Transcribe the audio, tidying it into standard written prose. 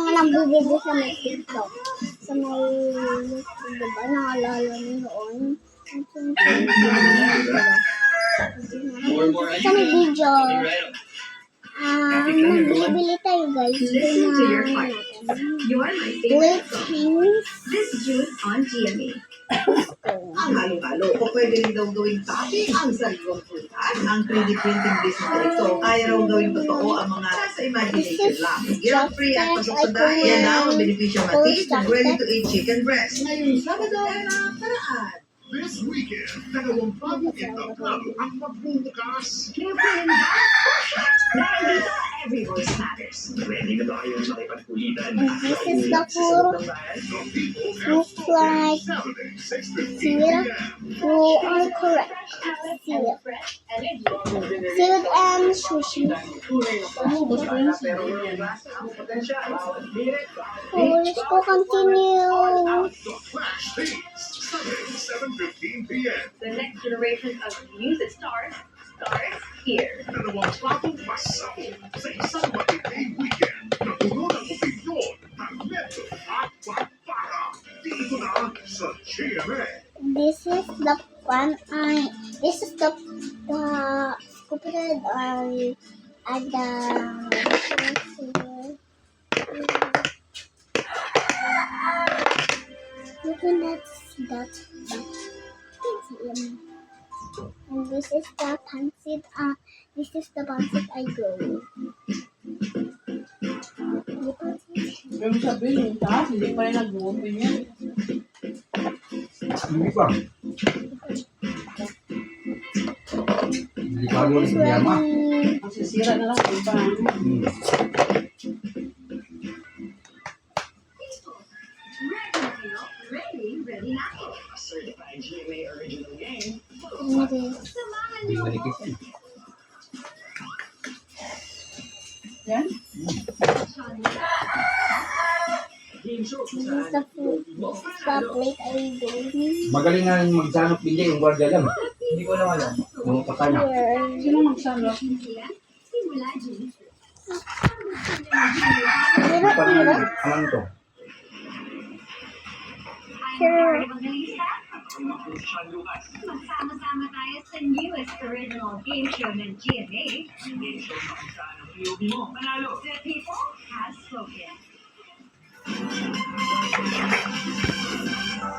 mga nagbibigay sa may TikTok. Sa may, diba, naalala niyo noon? Sa may video, bibili tayo guys. Listen to your heart. You are my favorite song. This June on GMA. Ang halo-halo o pwede rin daw gawing topping ang sariwang prutas. Ang 3D printing business na ito, kaya raw gawing totoo ang mga sa imagination lang. Guilt-free at pagkakadahin. Yan na ang benepisyo matid ng ready-to-eat chicken breast. Ngayong Sabado na paraan. This weekend, dalawang bagong entablado ang magbubukas. Dahil dito, every voice matters. Ready na ba kayo sa kipagkulitan? This is the food. Looks like seaweed. You are correct. Seaweed and sushi. Oh, let's go continue. Flash Feast, Sunday, 7:15 p.m. The next generation of music stars starts here. Dalawang bagong pasabog sa isang matinding weekend na puno ng opinyon, talento at pagpara. Dito na sa GMA. This is the one this is the stupid at the look at that and this is the pancit this is the pancit I grow. Pero sabihin, yung taas, hindi pa rin nag-open yan. Hindi pa. Hindi pa rin sa yama. Ang sisira na lang kung paano. Ready na. Certified GMA original game. Hindi malikit yan. Yan? This is the food. This is the plate I do. Magaling nga yung magsanok bigay yung guardia lang. Hindi ko lang alam. Yung patana. Sino magsanok? Hirap. Ano to? Sure. Magsama-sama tayo sa newest original game show ng GMA. Game show sa kung saan ang POV mo. Manalo. The people has spoken.